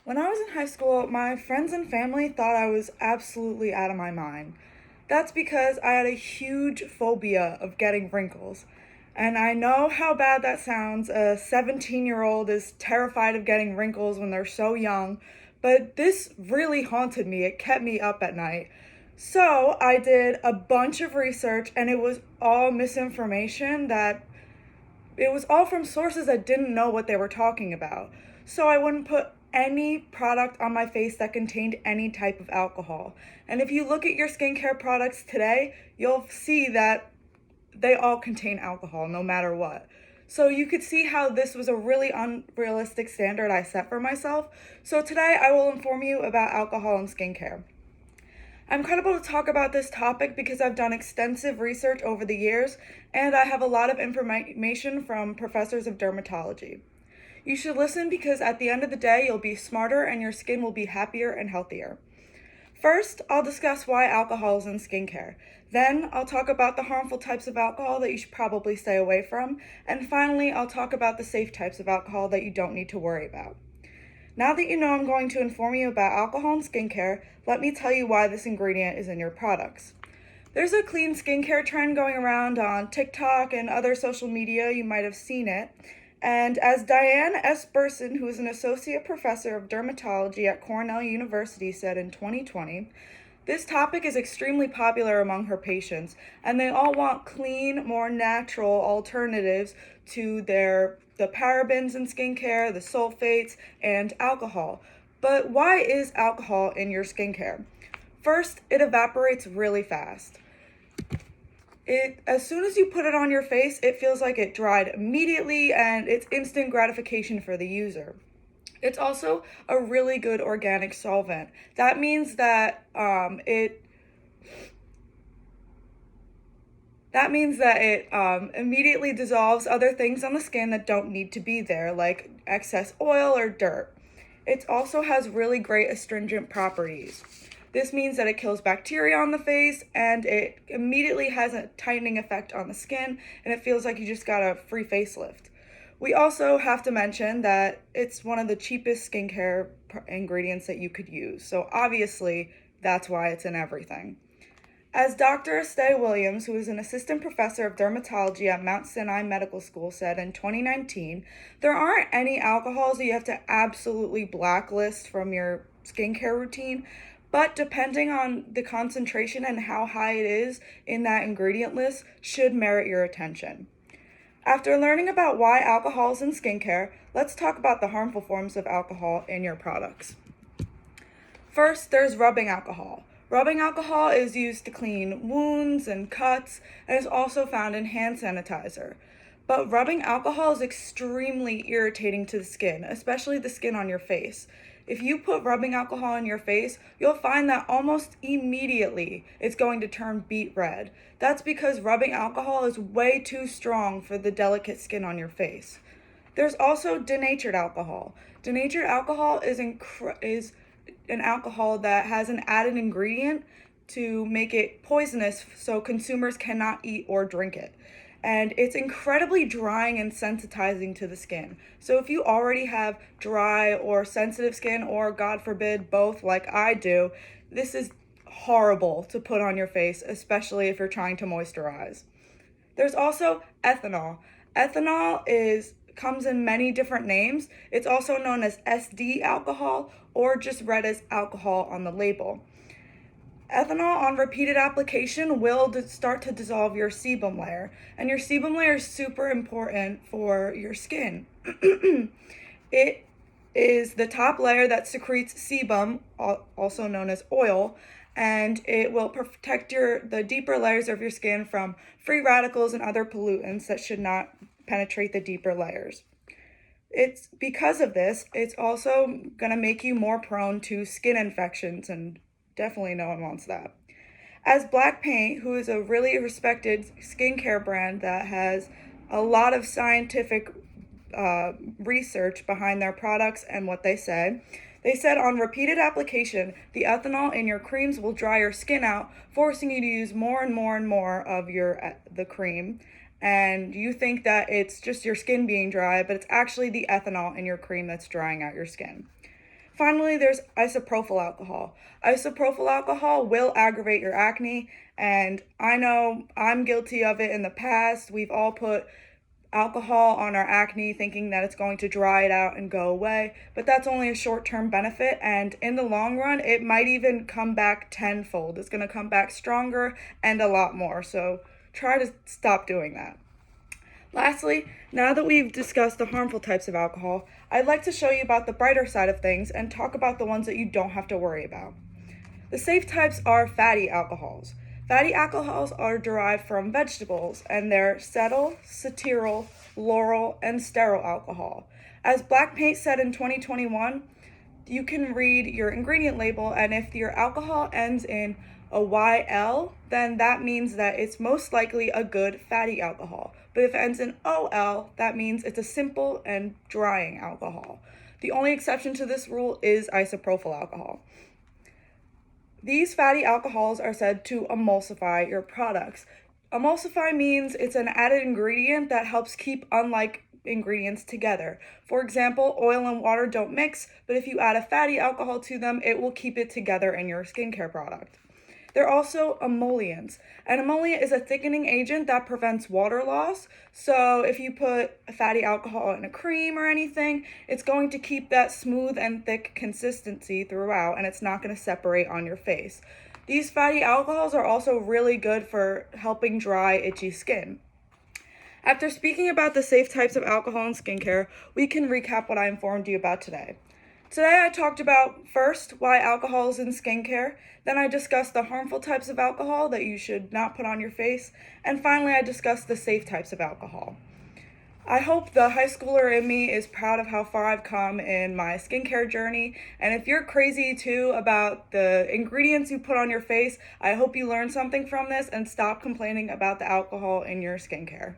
When I was in high school, my friends and family thought I was absolutely out of my mind. That's because I had a huge phobia of getting wrinkles. And I know how bad that sounds. A 17-year-old is terrified of getting wrinkles when they're so young, but this really haunted me. It kept me up at night. So I did a bunch of research, and it was all misinformation that it was all from sources that didn't know what they were talking about. So I wouldn't put any product on my face that contained any type of alcohol. And if you look at your skincare products today, you'll see that they all contain alcohol no matter what. So you could see how this was a really unrealistic standard I set for myself. So today I will inform you about alcohol in skincare. I'm credible to talk about this topic because I've done extensive research over the years and I have a lot of information from professors of dermatology. You should listen because at the end of the day, you'll be smarter and your skin will be happier and healthier. First, I'll discuss why alcohol is in skincare. Then, I'll talk about the harmful types of alcohol that you should probably stay away from. And finally, I'll talk about the safe types of alcohol that you don't need to worry about. Now that you know I'm going to inform you about alcohol in skincare, let me tell you why this ingredient is in your products. There's a clean skincare trend going around on TikTok and other social media. You might have seen it. And as Diane S. Burson, who is an associate professor of dermatology at Cornell University, said in 2020, this topic is extremely popular among her patients, and they all want clean, more natural alternatives to the parabens in skincare, the sulfates, and alcohol. But why is alcohol in your skincare? First, it evaporates really fast. As soon as you put it on your face, it feels like it dried immediately and it's instant gratification for the user. It's also a really good organic solvent. That means that it immediately dissolves other things on the skin that don't need to be there, like excess oil or dirt. It also has really great astringent properties. This means that it kills bacteria on the face and it immediately has a tightening effect on the skin and it feels like you just got a free facelift. We also have to mention that it's one of the cheapest skincare ingredients that you could use. So obviously, that's why it's in everything. As Dr. Estee Williams, who is an assistant professor of dermatology at Mount Sinai Medical School, said in 2019, there aren't any alcohols that you have to absolutely blacklist from your skincare routine, but depending on the concentration and how high it is in that ingredient list, should merit your attention. After learning about why alcohol is in skincare, let's talk about the harmful forms of alcohol in your products. First, there's rubbing alcohol. Rubbing alcohol is used to clean wounds and cuts and is also found in hand sanitizer. But rubbing alcohol is extremely irritating to the skin, especially the skin on your face. If you put rubbing alcohol on your face, you'll find that almost immediately it's going to turn beet red. That's because rubbing alcohol is way too strong for the delicate skin on your face. There's also denatured alcohol. Denatured alcohol is an alcohol that has an added ingredient to make it poisonous so consumers cannot eat or drink it. And it's incredibly drying and sensitizing to the skin. So if you already have dry or sensitive skin, or God forbid, both like I do, this is horrible to put on your face, especially if you're trying to moisturize. There's also ethanol. Ethanol comes in many different names. It's also known as SD alcohol or just read as alcohol on the label. Ethanol on repeated application will start to dissolve your sebum layer, and your sebum layer is super important for your skin. It is the top layer that secretes sebum, also known as oil, and it will protect the deeper layers of your skin from free radicals and other pollutants that should not penetrate the deeper layers. It's because of this, it's also going to make you more prone to skin infections, and definitely no one wants that. As Black Paint, who is a really respected skincare brand that has a lot of scientific research behind their products and what they said on repeated application, the ethanol in your creams will dry your skin out, forcing you to use more and more and more of the cream. And you think that it's just your skin being dry, but it's actually the ethanol in your cream that's drying out your skin. Finally, there's isopropyl alcohol. Isopropyl alcohol will aggravate your acne, and I know I'm guilty of it in the past. We've all put alcohol on our acne thinking that it's going to dry it out and go away, but that's only a short-term benefit, and in the long run it might even come back tenfold. It's going to come back stronger and a lot more, so try to stop doing that. Lastly, now that we've discussed the harmful types of alcohol, I'd like to show you about the brighter side of things and talk about the ones that you don't have to worry about. The safe types are fatty alcohols. Fatty alcohols are derived from vegetables, and they're cetyl, cetearyl, lauryl, and stearyl alcohol. As Black Paint said in 2021, you can read your ingredient label, and if your alcohol ends in a YL, then that means that it's most likely a good fatty alcohol. But if it ends in OL, that means it's a simple and drying alcohol. The only exception to this rule is isopropyl alcohol. These fatty alcohols are said to emulsify your products. Emulsify means it's an added ingredient that helps keep unlike ingredients together. For example, oil and water don't mix, but if you add a fatty alcohol to them, it will keep it together in your skincare product. They're also emollients. An emollient is a thickening agent that prevents water loss. So if you put a fatty alcohol in a cream or anything, it's going to keep that smooth and thick consistency throughout, and it's not going to separate on your face. These fatty alcohols are also really good for helping dry, itchy skin. After speaking about the safe types of alcohol in skincare, we can recap what I informed you about today. Today I talked about, first, why alcohol is in skincare, then I discussed the harmful types of alcohol that you should not put on your face, and finally I discussed the safe types of alcohol. I hope the high schooler in me is proud of how far I've come in my skincare journey, and if you're crazy too about the ingredients you put on your face, I hope you learned something from this and stop complaining about the alcohol in your skincare.